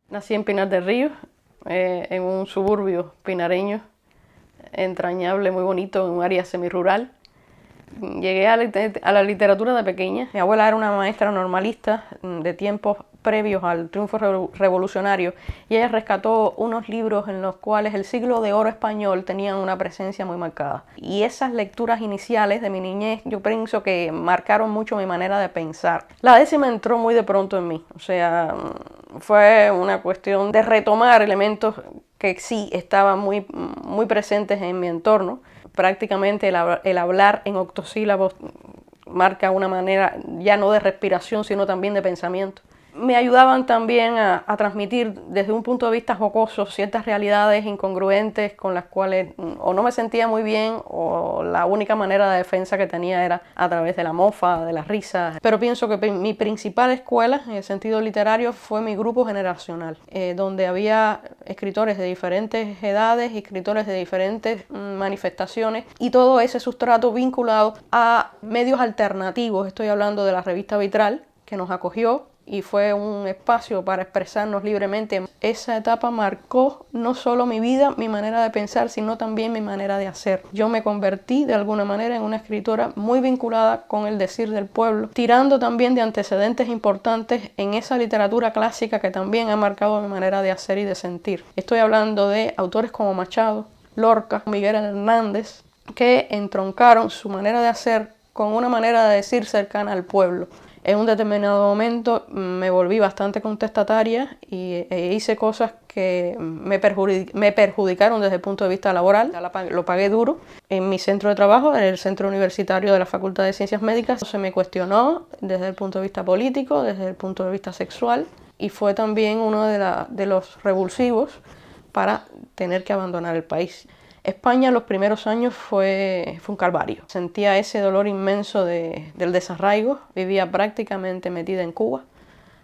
Nací en Pinar del Río, en un suburbio pinareño, entrañable, muy bonito, en un área semirural. Llegué a la literatura de pequeña. Mi abuela era una maestra normalista de tiempos previos al triunfo revolucionario y ella rescató unos libros en los cuales el siglo de oro español tenía una presencia muy marcada. Y esas lecturas iniciales de mi niñez yo pienso que marcaron mucho mi manera de pensar. La décima entró muy de pronto en mí, o sea, fue una cuestión de retomar elementos que sí estaban muy presentes en mi entorno. Prácticamente el hablar en octosílabos marca una manera ya no de respiración, sino también de pensamiento. Me ayudaban también a transmitir desde un punto de vista jocoso ciertas realidades incongruentes con las cuales o no me sentía muy bien o la única manera de defensa que tenía era a través de la mofa, de las risas. Pero pienso que mi principal escuela en el sentido literario fue mi grupo generacional, donde había escritores de diferentes edades, escritores de diferentes manifestaciones y todo ese sustrato vinculado a medios alternativos. Estoy hablando de la revista Vitral, que nos acogió y fue un espacio para expresarnos libremente. Esa etapa marcó no solo mi vida, mi manera de pensar, sino también mi manera de hacer. Yo me convertí de alguna manera en una escritora muy vinculada con el decir del pueblo, tirando también de antecedentes importantes en esa literatura clásica que también ha marcado mi manera de hacer y de sentir. Estoy hablando de autores como Machado, Lorca, Miguel Hernández, que entroncaron su manera de hacer con una manera de decir cercana al pueblo. En un determinado momento me volví bastante contestataria e hice cosas que me perjudicaron desde el punto de vista laboral. Lo pagué duro. En mi centro de trabajo, en el centro universitario de la Facultad de Ciencias Médicas, se me cuestionó desde el punto de vista político, desde el punto de vista sexual, y fue también uno de los revulsivos para tener que abandonar el país. España en los primeros años fue un calvario. Sentía ese dolor inmenso del desarraigo. Vivía prácticamente metida en Cuba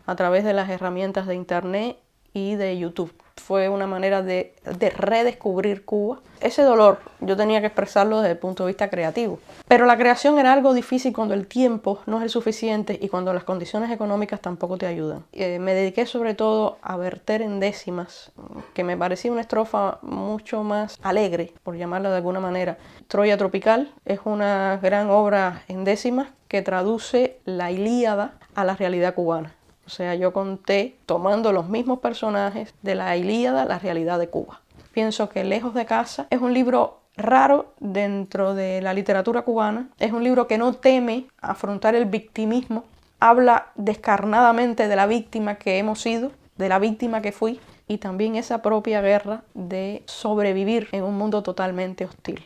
a través de las herramientas de internet y de YouTube. Fue una manera de redescubrir Cuba. Ese dolor yo tenía que expresarlo desde el punto de vista creativo. Pero la creación era algo difícil cuando el tiempo no es el suficiente y cuando las condiciones económicas tampoco te ayudan. Me dediqué sobre todo a verter en décimas, que me parecía una estrofa mucho más alegre, por llamarla de alguna manera. Troya Tropical es una gran obra en décimas que traduce la Ilíada a la realidad cubana. O sea, yo conté, tomando los mismos personajes de la Ilíada, la realidad de Cuba. Pienso que Lejos de casa es un libro raro dentro de la literatura cubana. Es un libro que no teme afrontar el victimismo. Habla descarnadamente de la víctima que hemos sido, de la víctima que fui, y también esa propia guerra de sobrevivir en un mundo totalmente hostil,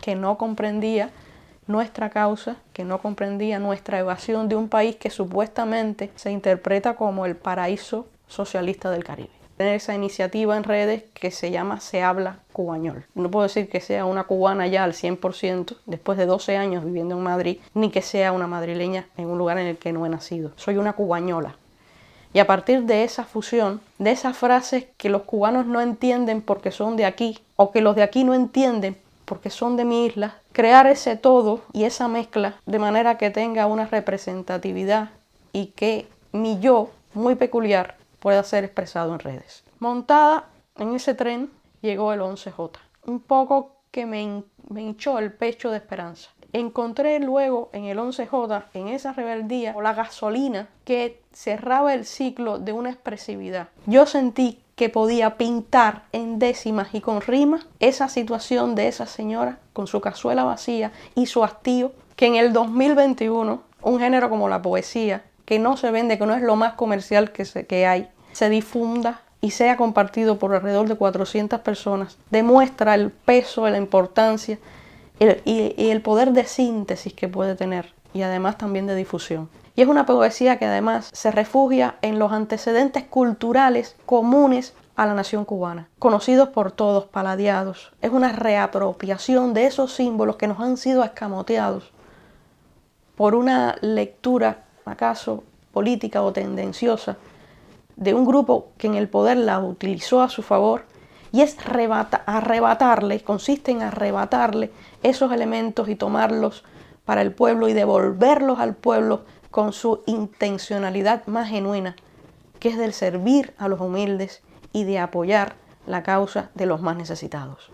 que no comprendía nuestra causa, que no comprendía nuestra evasión de un país que supuestamente se interpreta como el paraíso socialista del Caribe. Tener esa iniciativa en redes que se llama Se Habla Cubañol. No puedo decir que sea una cubana ya al 100%, después de 12 años viviendo en Madrid, ni que sea una madrileña en un lugar en el que no he nacido. Soy una cubañola. Y a partir de esa fusión, de esas frases que los cubanos no entienden porque son de aquí, o que los de aquí no entienden porque son de mi isla, crear ese todo y esa mezcla de manera que tenga una representatividad y que mi yo, muy peculiar, pueda ser expresado en redes. Montada en ese tren llegó el 11J, un poco que me hinchó el pecho de esperanza. Encontré luego en el 11J, en esa rebeldía, la gasolina que cerraba el ciclo de una expresividad. Yo sentí que podía pintar en décimas y con rimas esa situación de esa señora con su cazuela vacía y su hastío, que en el 2021, un género como la poesía, que no se vende, que no es lo más comercial que hay, se difunda y sea compartido por alrededor de 400 personas, demuestra el peso, la importancia y el poder de síntesis que puede tener, y además también de difusión. Y es una poesía que además se refugia en los antecedentes culturales comunes a la nación cubana, conocidos por todos, paladeados. Es una reapropiación de esos símbolos que nos han sido escamoteados por una lectura, acaso política o tendenciosa, de un grupo que en el poder la utilizó a su favor, y es arrebatarle, consiste en arrebatarle esos elementos y tomarlos para el pueblo y devolverlos al pueblo con su intencionalidad más genuina que es del servir a los humildes y de apoyar la causa de los más necesitados.